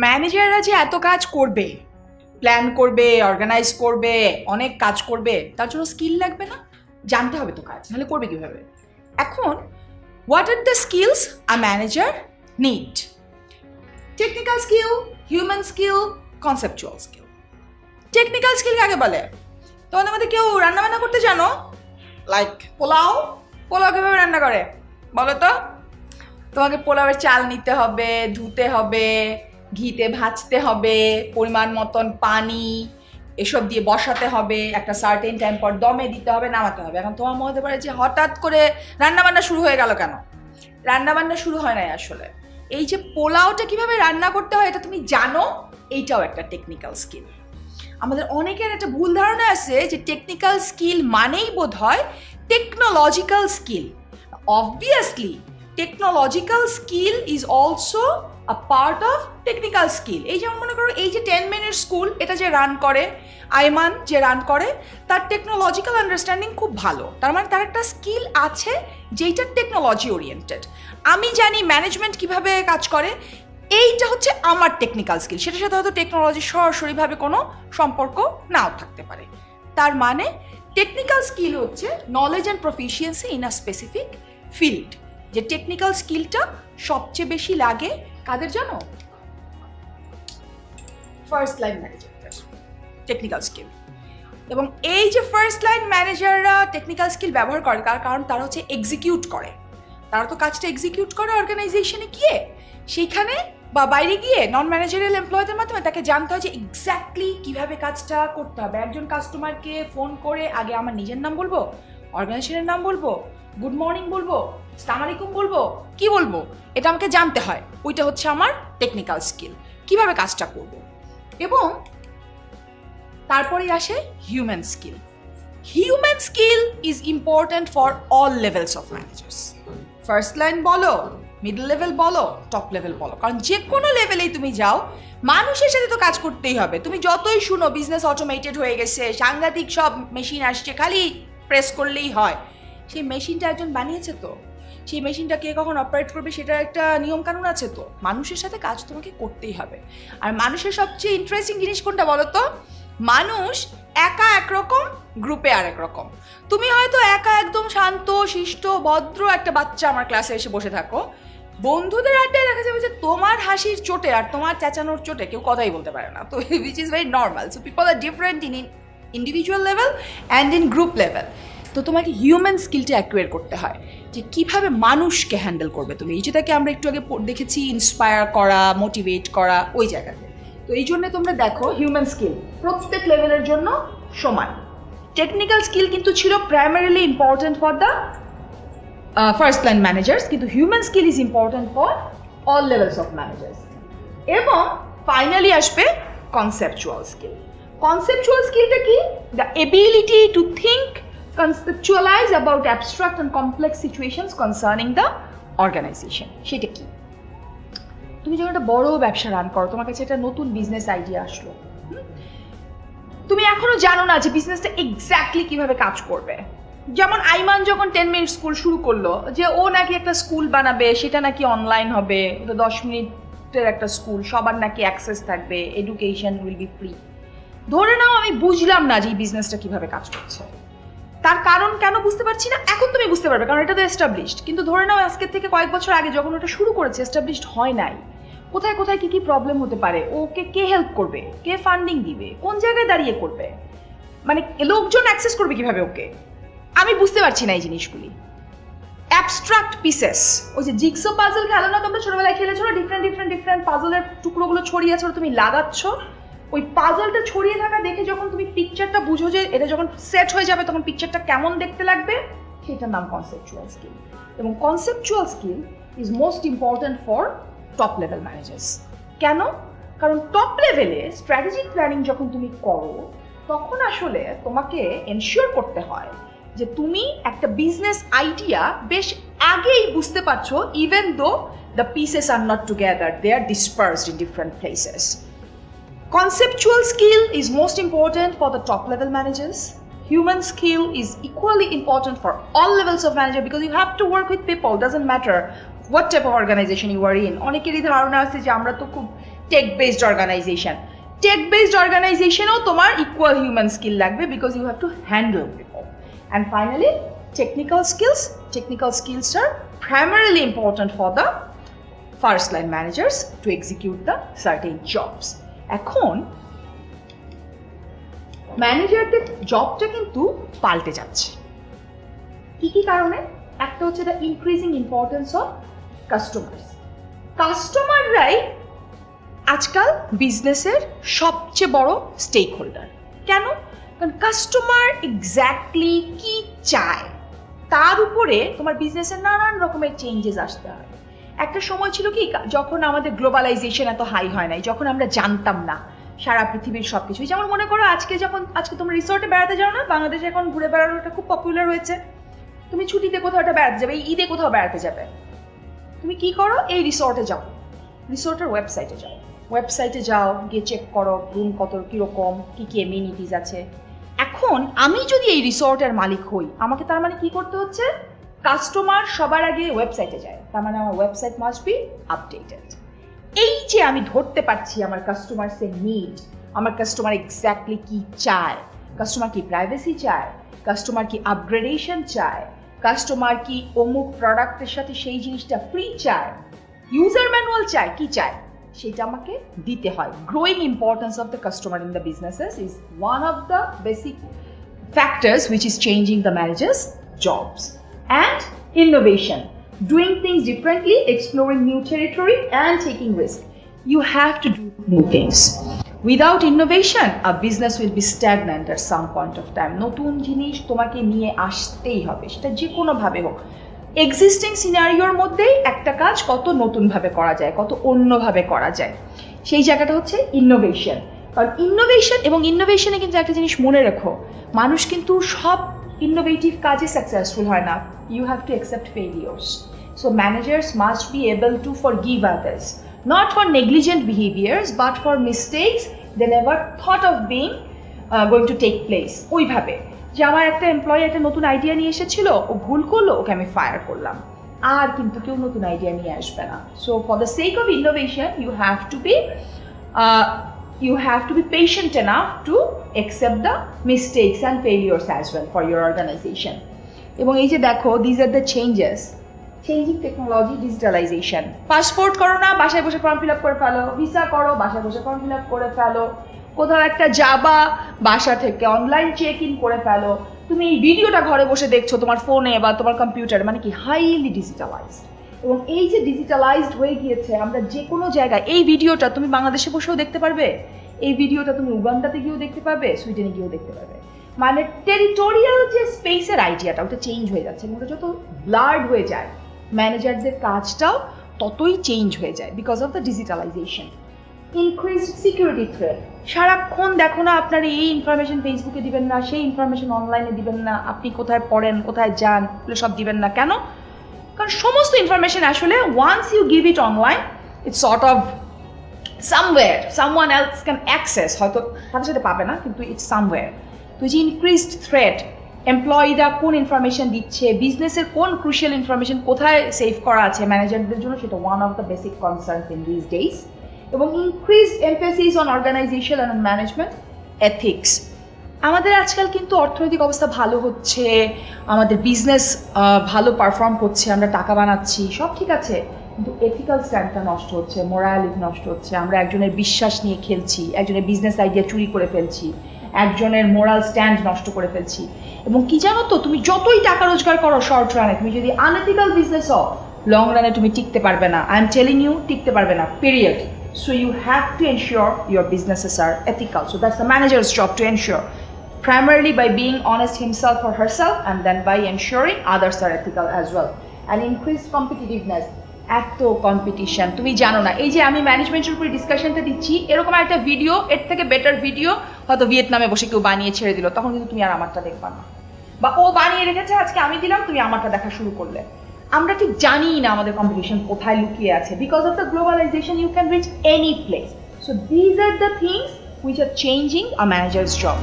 ম্যানেজাররা যে এত কাজ করবে, প্ল্যান করবে, অর্গানাইজ করবে, অনেক কাজ করবে, তার জন্য স্কিল লাগবে না? জানতে হবে তো কাজ, নাহলে করবে কিভাবে? এখন what are the skills a manager need? Technical skill, human skill, conceptual skill. Technical skill কাকে বলে? তোমাদের মধ্যে কেউ রান্নাবান্না করতে জানো? লাইক পোলাও কিভাবে রান্না করে বলো তো? তোমাকে পোলাওয়ের চাল নিতে হবে, ধুতে হবে, ঘিতে ভাজতে হবে, পরিমাণ মতন পানি এসব দিয়ে বসাতে হবে, একটা সার্টেন টাইম পর দমে দিতে হবে, নামাতে হবে। এখন তোমার মনে হতে পারে যে হঠাৎ করে রান্নাবান্না শুরু হয়ে গেল কেন? রান্নাবান্না শুরু হয় নাই আসলে। এই যে পোলাওটা কিভাবে রান্না করতে হয় এটা তুমি জানো, এইটাও একটা টেকনিক্যাল স্কিল। আমাদের অনেকের একটা ভুল ধারণা আছে যে টেকনিক্যাল স্কিল মানেই বোধ হয় technological skill. Obviously technological skill is also a part of technical skill. এই যেমন মনে করো এই যে 10 মিনিট স্কুল, এটা যে রান করে আইমান, যে রান করে, তার টেকনোলজিক্যাল আন্ডারস্ট্যান্ডিং খুব ভালো। তার মানে তার একটা স্কিল আছে যেইটা টেকনোলজি ওরিয়েন্টেড। আমি জানি ম্যানেজমেন্ট কিভাবে কাজ করে, এইটা হচ্ছে আমার টেকনিক্যাল স্কিল। সেটার সাথে হয়তো টেকনোলজি সরাসরিভাবে কোনো সম্পর্ক নাও থাকতে পারে। তার মানে টেকনিক্যাল স্কিল হচ্ছে knowledge and proficiency in a specific field. যে টেকনিক্যাল স্কিলটা সবচেয়ে বেশি লাগে কাদের জানো? ফার্স্ট লাইন ম্যানেজারদের টেকনিক্যাল স্কিল। এবং এই যে ফার্স্ট লাইন ম্যানেজাররা টেকনিক্যাল স্কিল ব্যবহার করে কারণ তারা হচ্ছে এক্সিকিউট করে। তারা তো কাজটা এক্সিকিউট করে অর্গানাইজেশনে গিয়ে, সেইখানে বা বাইরে গিয়ে নন ম্যানেজারিয়াল এমপ্লয়ীদের মাধ্যমে তাকে জানতে হয় যে এক্স্যাক্টলি কীভাবে কাজটা করতে হবে। একজন কাস্টমারকে ফোন করে আগে আমার নিজের নাম বলবো, অর্গানাইজেশনের নাম বলবো, গুড মর্নিং বলবো, আসসালামু আলাইকুম বলবো, কি বলবো, এটা আমাকে জানতে হয়। ওইটা হচ্ছে আমার টেকনিক্যাল স্কিল, কিভাবে কাজটা করব। এবং তারপরে আসে human skill. Human skill is important for all levels of managers. First line বলো, মিডল লেভেল বলো, টপ লেভেল বলো, কারণ যে কোনো লেভেলেই তুমি যাও মানুষের সাথে তো কাজ করতেই হবে। তুমি যতই শুনো বিজনেস অটোমেটেড হয়ে গেছে, সাংঘাতিক সব মেশিন আসছে, খালি প্রেস করলেই হয়, সেই মেশিনটা একজন বানিয়েছে তো, সেই মেশিনটা কে কখন অপারেট করবে সেটার একটা নিয়মকানুন আছে তো। মানুষের সাথে কাজ তোমাকে করতেই হবে। আর মানুষের সবচেয়ে ইন্টারেস্টিং জিনিস কোনটা বলো তো? মানুষ একা একরকম, গ্রুপে আরেক রকম। তুমি হয়তো একা একদম শান্ত শিষ্ট ভদ্র একটা বাচ্চা আমার ক্লাসে এসে বসে থাকো, বন্ধুদের আড্ডায় দেখা যাবে যে তোমার হাসির চোটে আর তোমার চেঁচানোর চোটে কেউ কথাই বলতে পারে না। তো which is very normal. So people are different in individual level and in group level. তো তোমাকে হিউম্যান স্কিলটা অ্যাকুয়ার করতে হয় যে কীভাবে মানুষকে হ্যান্ডেল করবে তুমি। এই যেটাকে আমরা একটু আগে দেখেছি, ইন্সপায়ার করা, মোটিভেট করা, ওই জায়গাতে। তো এই জন্য তোমরা দেখো হিউম্যান স্কিল প্রত্যেক লেভেলের জন্য সমান। টেকনিক্যাল স্কিল কিন্তু ছিল primarily important for the first line managers, কিন্তু human skill is important for all levels of managers. এবং ফাইনালি আসবে কনসেপচুয়াল স্কিল। কনসেপচুয়াল স্কিলটা কি? The ability to think, conceptualize about abstract and complex situations concerning the organization. সেটা কি? তুমি যখন একটা বড় ব্যবসা রান করো, তোমার কাছে একটা নতুন বিজনেস আইডিয়া আসলো, তুমি এখনো জানো না যে বিজনেসটা এক্স্যাক্টলি কিভাবে কাজ করবে। যেমন আইমান যখন 10 মিনিট স্কুল শুরু করলো, যে ও নাকি একটা স্কুল বানাবে, সেটা নাকি অনলাইন হবে, এটা 10 মিনিটের একটা স্কুল, সবার নাকি অ্যাক্সেস থাকবে, এডুকেশন উইল বি ফ্রি। ধরে নাও আমি বুঝলাম না যে এই বিজনেসটা কিভাবে কাজ করছে। তার কারণ কেন বুঝতে পারছি না, এখন তুমি বুঝতে পারবে, কারণ এটা তো এস্টাবলিশড। কিন্তু ধরে নাও আজকের থেকে কয়েক বছর আগে যখন ওটা শুরু করেছে, এস্টাবলিশড হয় নাই। কোথায় কোথায় কী কী প্রবলেম হতে পারে, ওকে কে হেল্প করবে, কে ফান্ডিং দিবে, কোন জায়গায় দাঁড়িয়ে করবে, মানে লোকজন অ্যাক্সেস করবে কিভাবে ওকে, আমি বুঝতে পারছি না এই জিনিসগুলি। অ্যাবস্ট্রাক্ট পিসেস, ওই যে জিগসো পাজল খেলো না তোমরা ছোটবেলায় খেলেছো না, ডিফারেন্ট পাজলের টুকরোগুলো ছড়িয়ে আছে, তুমি লাগাচ্ছ, ওই পাজলটা ছড়িয়ে থাকা দেখে যখন তুমি পিকচারটা বুঝো যে এটা যখন সেট হয়ে যাবে তখন পিকচারটা কেমন দেখতে লাগবে, সেটার নাম কনসেপচুয়াল স্কিল। এবং conceptual skill is most important for top level managers. কেন? কারণ টপ লেভেলে স্ট্র্যাটেজিক প্ল্যানিং যখন তুমি করো, তখন আসলে তোমাকে এনশিওর করতে হয় যে তুমি একটা বিজনেস আইডিয়া বেশ আগেই বুঝতে পারছো, even though the pieces are not together, they are dispersed in different places. Conceptual skill is most important for the top level managers. Human skill is equally important for all levels of manager because you have to work with people. Doesn't matter what type of organization you are in. অনেকেরই ধারণা আছে যে আমরা তো খুব tech based organisation. Tech based অর্গানাইজেশনেও তোমার equal human skill লাগবে because you have to handle people. And finally technical skills. Technical skills আর primarily important for the first line managers to execute the certain jobs. এখন ম্যানেজারদের জবটা কিন্তু পাল্টে যাচ্ছে। কি কি কারণে? একটা হচ্ছে the increasing importance of customers. কাস্টমাররাই আজকাল বিজনেসের সবচেয়ে বড় স্টেক হোল্ডার। কেন? কারণ কাস্টমার এক্স্যাক্টলি কি চায় তার উপরে তোমার বিজনেসের নানান রকমের চেঞ্জেস আসতে হয়। একটা সময় ছিল কি, যখন আমাদের গ্লোবালাইজেশন এত হাই হয় নাই, যখন আমরা জানতাম না সারা পৃথিবীর সব কিছুই। যেমন মনে করো আজকে তোমরা রিসোর্টে বেড়াতে যাও না, বাংলাদেশে এখন ঘুরে বেড়ানোটা খুব পপুলার হয়েছে। তুমি ছুটিতে কোথাও একটা বেড়াতে যাবে, এই ঈদে কোথাও বেড়াতে যাবে, তুমি কি করো? এই রিসোর্টে যাও, রিসোর্টের ওয়েবসাইটে যাও, গিয়ে চেক করো রুম কত কীরকম, কী কী এমিনিটিস আছে। এখন আমি যদি এই রিসোর্টের মালিক হই, আমাকে তার মানে কি করতে হচ্ছে? কাস্টমার সবার আগে ওয়েবসাইটে যায়, তার মানে আমার ওয়েবসাইট মাস্ট বি আপডেটেড। এই যে আমি ধরতে পারছি আমার কাস্টমার্সের নিড, আমার কাস্টমার এক্স্যাক্টলি কি চায়, কাস্টমার কি প্রাইভেসি চায়, কাস্টমার কি আপগ্রেডেশন চায়, কাস্টমার কি অমুক প্রোডাক্টের সাথে সেই জিনিসটা ফ্রি চায়, ইউজার ম্যানুয়াল চায়, কি চায়, সেটা আমাকে দিতে হয়। Growing importance of the customer in the businesses is one of the basic factors which is changing the managers' jobs. And innovation, doing things differently, exploring new territory and taking risk. You have to do new things. Without innovation, a business will be stagnant at some point of time. নতুন জিনিস তোমাকে নিয়ে আসতেই হবে, সেটা যে কোনোভাবে হোক। এক্সিস্টিং সিনারিওর মধ্যেই একটা কাজ কত নতুনভাবে করা যায়, কত অন্যভাবে করা যায়, সেই জায়গাটা হচ্ছে ইনোভেশন। কারণ ইনোভেশনে কিন্তু একটা জিনিস মনে রেখো, মানুষ কিন্তু সব ইনোভেটিভ কাজে সাকসেসফুল হয় না। You have to accept failures. So managers must be able to forgive others, not for negligent behaviours but for mistakes they never thought of being going to take place. ওইভাবে যে আমার একটা employee একটা নতুন idea নিয়ে এসেছিল, ও ভুল করলো, ওকে আমি ফায়ার করলাম, আর কিন্তু কেউ নতুন আইডিয়া নিয়ে আসবে না। So for the sake of innovation you have to be patient enough to accept the mistakes and failures as well for your organization. এবং এই যে দেখো, these are the changes, changing technology, digitalization. Passport করো না, বাসায় বসে form fill up করে ফেলো, visa করো, বাসায় বসে ফর্ম ফিল আপ করে ফেলো, কোথাও একটা যাবা, বাসা থেকে অনলাইন চেক ইন করে ফেলো। তুমি এই ভিডিওটা ঘরে বসে দেখছো তোমার ফোনে বা তোমার কম্পিউটারে, মানে কি হাইলি ডিজিটালাইজড। এবং এই যে ডিজিটালাইজড হয়ে গিয়েছে, আমরা যে কোনো জায়গায় এই ভিডিওটা তুমি বাংলাদেশে বসেও দেখতে পারবে, এই ভিডিওটা তুমি উগান্ডাতে গিয়েও দেখতে পারবে, সুইডেনে গিয়েও দেখতে পারবে। মানে টেরিটোরিয়াল যে স্পেসের আইডিয়াটা, ওটা চেঞ্জ হয়ে যাচ্ছে। ওটা যত ব্লার্ড হয়ে যায়, ম্যানেজারদের কাজটাও ততই চেঞ্জ হয়ে যায় because of the digitalization. Increased security threat, সারাক্ষণ দেখো না আপনার এই ইনফরমেশন ফেসবুকে দিবেন না, সেই ইনফরমেশন অনলাইনে দিবেন না, আপনি কোথায় পড়েন, কোথায় যান, এগুলো সব দিবেন না। কেন? কারণ সমস্ত ইনফরমেশন আসলে once you give it online, it's sort of somewhere someone else can access, হয়তো সাথে সাথে পাবে না, কিন্তু ইটস সামওয়্যার। তো যে ইনক্রিজড থ্রেট, এমপ্লয়িরা কোন ইনফরমেশন দিচ্ছে, বিজনেসের কোন ক্রুশিয়াল ইনফরমেশন কোথায় সেভ করা আছে ম্যানেজারদের জন্য, সেটা one of the basic concern in this days. এবং increased emphasis on organisation and management ethics. আমাদের আজকাল কিন্তু অর্থনৈতিক অবস্থা ভালো হচ্ছে, আমাদের বিজনেস ভালো পারফর্ম করছে, আমরা টাকা বানাচ্ছি, সব ঠিক আছে, কিন্তু এথিক্যাল স্ট্যান্ডটা নষ্ট হচ্ছে, মোরালিটি নষ্ট হচ্ছে। আমরা একজনের বিশ্বাস নিয়ে খেলছি, একজনের বিজনেস আইডিয়া চুরি করে ফেলছি, একজনের মোরাল স্ট্যান্ড নষ্ট করে ফেলছি। এবং কি জানো তো, তুমি যতই টাকা রোজগার করো শর্ট রানে, তুমি যদি আনএথিক্যাল বিজনেস হও, লং রানে তুমি টিকতে পারবে না। আই এম টেলিং ইউ, টিকতে পারবে না, period. So you have to ensure your businesses are ethical. So that's the manager's job to ensure, primarily by being honest himself or herself, and then by ensuring others are ethical as well. And increased competitiveness, এত competition তুমি জানো না। এই যে আমি ম্যানেজমেন্টের উপরে ডিসকাশনটা দিচ্ছি, এরকম একটা ভিডিও, এর থেকে বেটার ভিডিও হয়তো ভিয়েতনামে বসে কেউ বানিয়ে ছেড়ে দিল, তখন কিন্তু তুমি আর আমারটা দেখবা না। বা ও বানিয়ে রেখেছে, আজকে আমি দিলাম, তুমি আমারটা দেখা শুরু করলে। আমরা ঠিক জানি না আমাদের কম্পিটিশন কোথায় লুকিয়ে আছে। Because of the globalisation you can reach any place. So these are the things which are changing a manager's job.